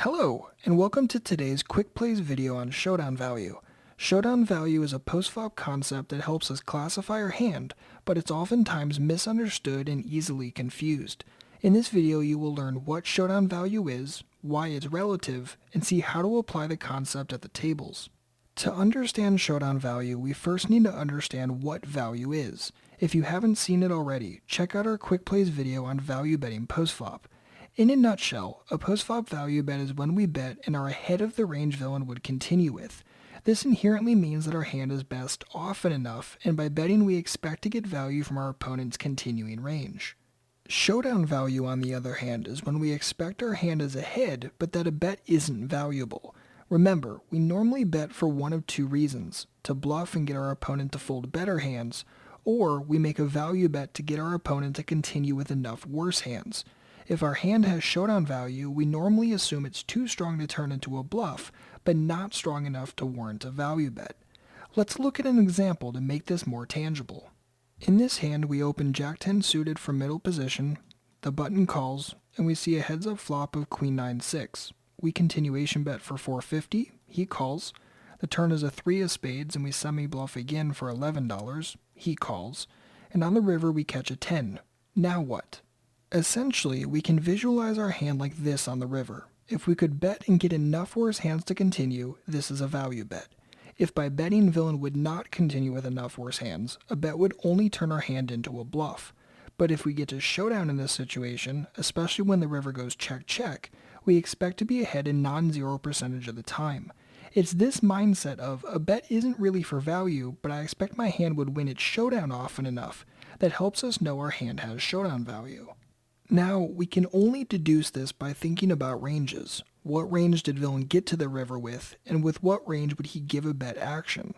Hello, and welcome to today's Quick Plays video on Showdown Value. Showdown Value is a post-flop concept that helps us classify our hand, but it's oftentimes misunderstood and easily confused. In this video you will learn what Showdown Value is, why it's relative, and see how to apply the concept at the tables. To understand Showdown Value, we first need to understand what value is. If you haven't seen it already, check out our Quick Plays video on value betting post-flop. In a nutshell, a post-flop value bet is when we bet and are ahead of the range villain would continue with. This inherently means that our hand is best often enough, and by betting we expect to get value from our opponent's continuing range. Showdown value, on the other hand, is when we expect our hand is ahead, but that a bet isn't valuable. Remember, we normally bet for one of two reasons: to bluff and get our opponent to fold better hands, or we make a value bet to get our opponent to continue with enough worse hands. If our hand has showdown value, we normally assume it's too strong to turn into a bluff, but not strong enough to warrant a value bet. Let's look at an example to make this more tangible. In this hand, we open Jack-10 suited from middle position, the button calls, and we see a heads-up flop of Queen 9-6. We continuation bet for 450, he calls. The turn is a 3 of spades, and we semi-bluff again for $11, he calls. And on the river, we catch a 10. Now what? Essentially, we can visualize our hand like this on the river. If we could bet and get enough worse hands to continue, this is a value bet. If by betting villain would not continue with enough worse hands, a bet would only turn our hand into a bluff. But if we get to showdown in this situation, especially when the river goes check-check, we expect to be ahead in non-zero percentage of the time. It's this mindset of, a bet isn't really for value, but I expect my hand would win its showdown often enough, that helps us know our hand has showdown value. Now, we can only deduce this by thinking about ranges. What range did villain get to the river with, and with what range would he give a bet action?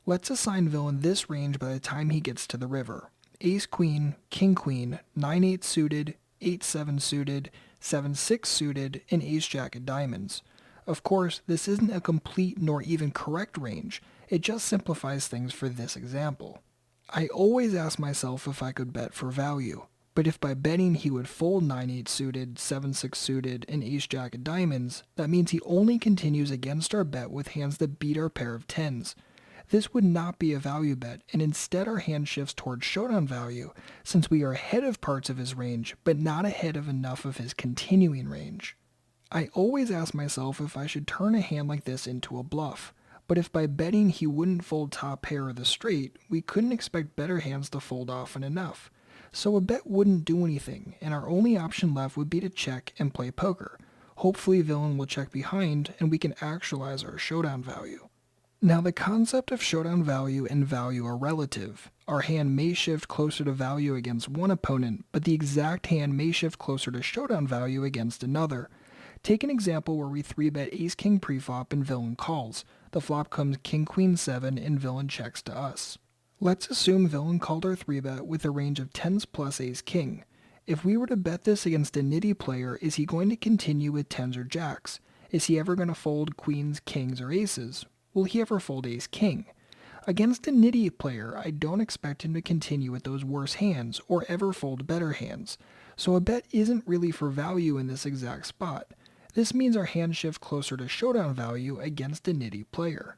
Let's assign villain this range by the time he gets to the river: Ace-Queen, King-Queen, 9-8 suited, 8-7 suited, 7-6 suited, and Ace-Jack of diamonds. Of course, this isn't a complete nor even correct range, it just simplifies things for this example. I always ask myself if I could bet for value. But if by betting he would fold 9-8 suited, 7-6 suited, and Ace-Jack of diamonds, that means he only continues against our bet with hands that beat our pair of tens. This would not be a value bet, and instead our hand shifts towards showdown value, since we are ahead of parts of his range, but not ahead of enough of his continuing range. I always ask myself if I should turn a hand like this into a bluff. But if by betting he wouldn't fold top pair or the straight, we couldn't expect better hands to fold often enough. So a bet wouldn't do anything, and our only option left would be to check and play poker. Hopefully villain will check behind, and we can actualize our showdown value. Now, the concept of showdown value and value are relative. Our hand may shift closer to value against one opponent, but the exact hand may shift closer to showdown value against another. Take an example where we 3-bet Ace-King preflop and villain calls. The flop comes King-Queen 7 and villain checks to us. Let's assume villain called our 3-bet with a range of 10s plus Ace-King. If we were to bet this against a nitty player, is he going to continue with 10s or jacks? Is he ever going to fold queens, kings, or aces? Will he ever fold Ace-King? Against a nitty player, I don't expect him to continue with those worse hands, or ever fold better hands. So a bet isn't really for value in this exact spot. This means our hand shift closer to showdown value against a nitty player.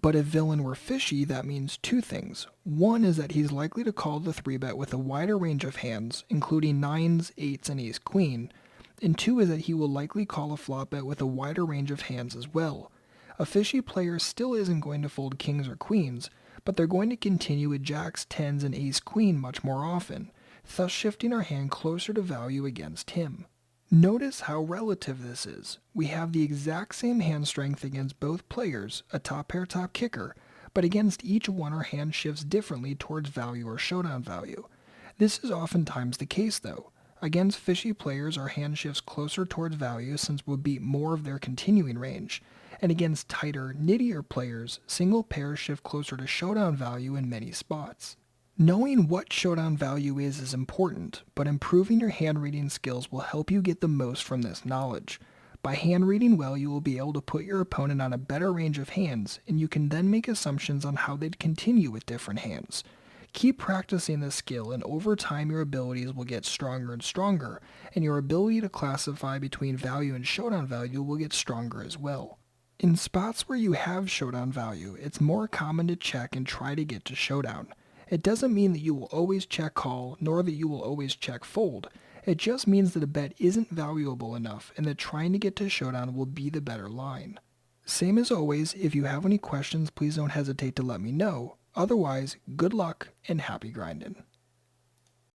But if villain were fishy, that means two things. One is that he's likely to call the 3-bet with a wider range of hands, including 9s, 8s, and Ace-Queen. And two is that he will likely call a flop bet with a wider range of hands as well. A fishy player still isn't going to fold kings or queens, but they're going to continue with jacks, 10s, and Ace-Queen much more often, thus shifting our hand closer to value against him. Notice how relative this is. We have the exact same hand strength against both players, a top pair top kicker, but against each one our hand shifts differently towards value or showdown value. This is oftentimes the case though. Against fishy players our hand shifts closer towards value since we'll beat more of their continuing range, and against tighter, nittier players, single pairs shift closer to showdown value in many spots. Knowing what showdown value is important, but improving your hand reading skills will help you get the most from this knowledge. By hand reading well, you will be able to put your opponent on a better range of hands, and you can then make assumptions on how they'd continue with different hands. Keep practicing this skill, and over time your abilities will get stronger and stronger, and your ability to classify between value and showdown value will get stronger as well. In spots where you have showdown value, it's more common to check and try to get to showdown. It doesn't mean that you will always check call, nor that you will always check fold. It just means that a bet isn't valuable enough and that trying to get to showdown will be the better line. Same as always, if you have any questions, please don't hesitate to let me know. Otherwise, good luck and happy grinding.